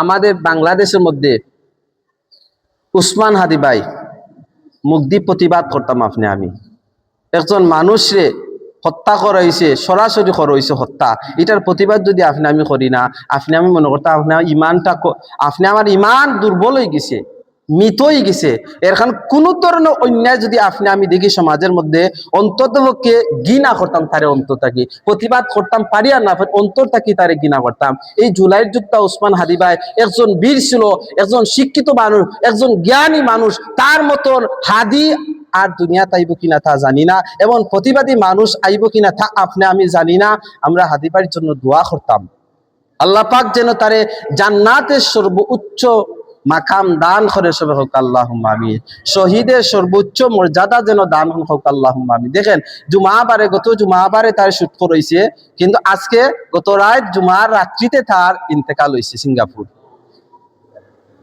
আমাদের বাংলাদেশের মধ্যে উসমান হাদি ভাই মুগ্ধি প্রতিবাদ করতাম আমি একজন মানুষরে হত্যা করা হয়েছে, সরাসরি করা হয়েছে হত্যা, এটার প্রতিবাদ যদি আমি করি না, আমি মনে করতাম আপনি আমার ইমান দুর্বল হয়ে গেছে, মৃত হয়ে গেছে। এরখান কোন ধরনের অন্যায় যদি আমি দেখি সমাজের মধ্যে, অন্ততপক্ষে ঘৃণা করতাম তারে, অন্তর থাকি প্রতিবাদ করতাম, পারি আর না অন্তর থাকি তারে ঘৃণা করতাম। এই জুলাইয়ের যুদ্ধটা উসমান হাদি ভাই একজন বীর ছিল, একজন শিক্ষিত মানুষ, একজন জ্ঞানী মানুষ। তার মতন হাদি আর দুনিয়াতে আইব কিনা তা জানি না, এবং প্রতিবাদী মানুষ আইব কিনা তা আমি জানি না। আমরা হাদি ভাইয়ের জন্য দোয়া করতাম, আল্লাহ পাক যেন তারে জান্নাতের সর্বোচ্চ মাকাম দান করে, সবে হোক আল্লাহুম্মা আমিন। শহীদের সর্বোচ্চ মর্যাদা যেন দান হোক আল্লাহুম্মা আমিন। দেখেন গত জুমাবারে তার শুট করেছে, কিন্তু আজকে গত রাত জুমার রাত্রিতে তার ইন্তেকাল হয়েছে সিঙ্গাপুর।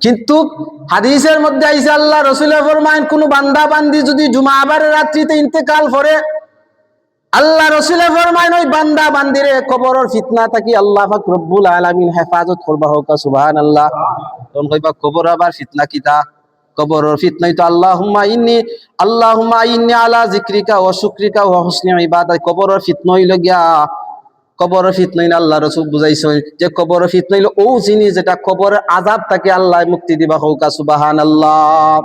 কিন্তু হাদিসের মধ্যে আইছে আল্লাহ রাসূল ফরমায়েন, কোন বান্দা বান্দি যদি জুমাবারের রাত্রিতে ইন্তেকাল করে, আল্লাহ রাসূল ফরমায়েন ওই বান্দা বান্দিরে কবরের ফিতনা থাকি আল্লাহ পাক রব্বুল আলামিন হেফাজত করবা হোক, সুবহানাল্লাহ। তখন কইবা কবর আবার ফিতনা কিতা? কবরের ফিতনাই তো আল্লাহুম্মা ইন্নী আলা যিকরিকা ওয়া শুকরিকা ওয়া হুসনি ইবাদাত। কবরের ফিতনা হইল গিয়া, কবরের ফিতনা হইল আল্লাহ রাসূল বুঝাইছেন যে কবরের ফিতনা হইল ও জিনিস যেটা কবরের আযাব থেকে আল্লাহ মুক্তি দিবা হোক, সুবহানাল্লাহ।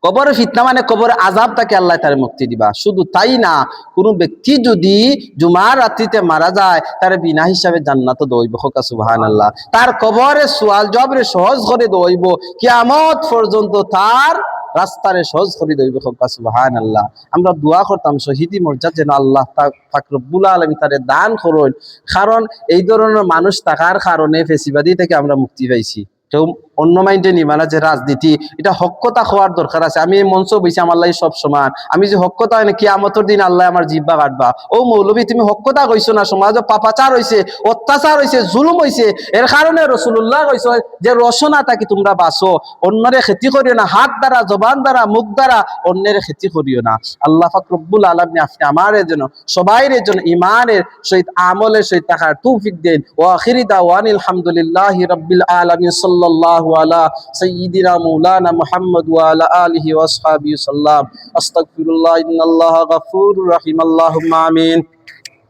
কবরের ফিতনা মানে কবরের আযাব থেকে আল্লাহ তার মুক্তি দিবা। শুধু তাই না, কোন ব্যক্তি যদি জুমার রাত্রিতে মারা যায়, তার বিনা হিসাবে জান্নাত দইব, সুবহানাল্লাহ। তার কবরে সওয়াল জবরে সহজ করে দইব, কিয়ামত পর্যন্ত তার রাস্তারে সহজ করে দইব, সুবহানাল্লাহ। আমরা দোয়া করতাম শহীদি মর্যাদা যেন আল্লাহ পাক রব্বুল আলামিন তারে দান করুন। কারণ এই ধরনের মানুষ থাকার কারণে ফেসিবাদী থেকে আমরা মুক্তি পাইছি। কেউ অন্য মাইন্ডে নিবা না যে রাজনীতি, এটা হক্কতা হওয়ার দরকার আছে। আমি এই মঞ্চ বইছি, আমার লাই সব সমান, আমি যে হক্কতা হয় না কিয়ামতের দিন আল্লাহ আমার জিব্বা কাটবা, ও মৌলবী তুমি হক্কতা কইছো না, সমাজে পাপাচার হইছে, অত্যাচার হইছে, জুলুম হইছে, এর কারণে রাসূলুল্লাহ কইছে যে রসনা থাকি তোমরা বাঁচো, অন্যরে ক্ষতি করিও না, হাত দ্বারা, জবান দ্বারা, মুখ দ্বারা অন্যের ক্ষতি করিও না। আল্লাহ পাক রব্বুল আলামিন আপনি আমাদের জন্য, সবাইয়ের জন্য ইমানের সহিত আমলের সহিত থাকার তৌফিক দেন। ওয়া আখিরি দাওয়ানিল হামদুলিল্লাহি রাব্বিল আলামিন। সাল্লাল্লাহু আলা সাইয়্যিদিনা মাওলানা মুহাম্মদ ওয়া আলা আলিহি ওয়া আসহাবিহি সাল্লাম। আস্তাগফিরুল্লাহ, ইন্নাল্লাহা গফুরুর রহিম। আল্লাহুম্মা আমিন।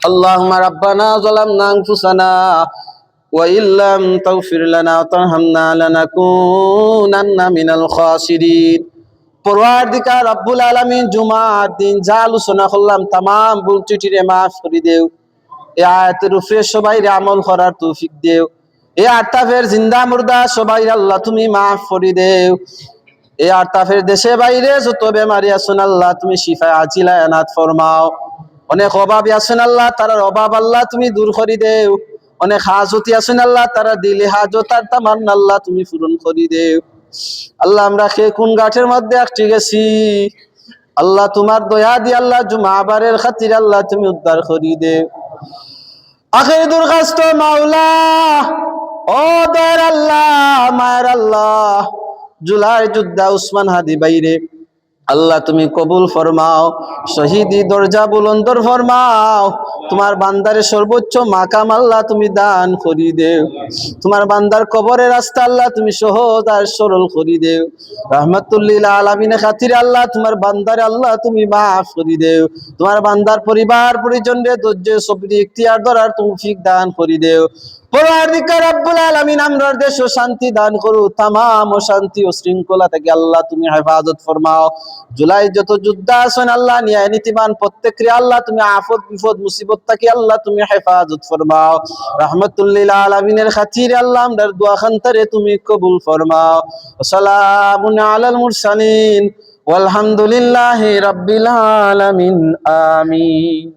আল্লাহুম্মা রাব্বানা যালামনা আনফুসানা ওয়া ইল্লাম তাগফির লানা ওয়া তারহামনা লানাকুনান্না মিনাল খাসিরিন। পরওয়ারদিগার রব্বুল আলামিন, জুমার দিন যা আলোচনা করলাম তামাম ভুল ত্রুটিরে মাফ করে দেও। এই আয়াতের উপরে সবাইরে আমল করার তৌফিক দেও। এই আরতাফের জিন্দা মুর্দা সবাই আল্লাহ তুমি মাফ করে দেও। এই আরতাফের দেশে বাইরে যত বেমারি আছেন আল্লাহ তুমি শিফা আজিলা এনাত ফরমাও। অনেক অভাবী আছেন আল্লাহ, তার অভাব আল্লাহ তুমি দূর করে দেও। অনেক হাজতি আছেন আল্লাহ, তারা দিলে হাজত আর তামান্না আল্লাহ তুমি পূরণ করে দেও। আল্লাহ আমরা কোন ঘাটের মধ্যে আটকে গেছি, আল্লাহ তোমার দয়া দিয়ে আল্লাহ জুমাবারের খাতির আল্লাহ তুমি উদ্ধার করে দেও। আখির দুরখাস্ত মাওলা, ও দয়ার আল্লাহ, মায়ের আল্লাহ, জুলাই যোদ্ধা উসমান হাদি বাইরে আল্লাহ তুমি কবুল ফরমাও, শহীদি দরজা বুলন্দর ফরমাও। তোমার বান্দারে সর্বোচ্চ মাকাম আল্লাহ তুমি দান করি দেও। তোমার বান্দার কবরের রাস্তা আল্লাহ তুমি সহজ আর সরল করি দেও। রাহমাতুল লিল আলামিনের খাতিরে আল্লাহ তোমার বান্দারে আল্লাহ তুমি মাফ করি দেও। তোমার বান্দার পরিবার পরিজনরে ধৈর্য সবর ইখতিয়ার ধরার তৌফিক দান করি দেও। পরওয়ারদিগার রব্বুল আলামিন আমরার দেশে শান্তি দান করো, তামাম শান্তি ও শৃঙ্খলা থেকে আল্লাহ তুমি হেফাজত ফরমাও। জুলাই যত যোদ্ধা আছেন আল্লাহ ন্যায় নীতিবান প্রত্যেককে আল্লাহ তুমি আফত বিপদ মুসিবত থেকে আল্লাহ তুমি হেফাজত ফরমাও। রাহমাতুল লিল আলামিনের খাতিরে আল্লাহ আমরার দোয়া খানতারে তুমি কবুল ফরমাও। সালামুন আলাল মুরসালিন ওয়ালহামদুলিল্লাহি রাব্বিল আলামিন। আমিন।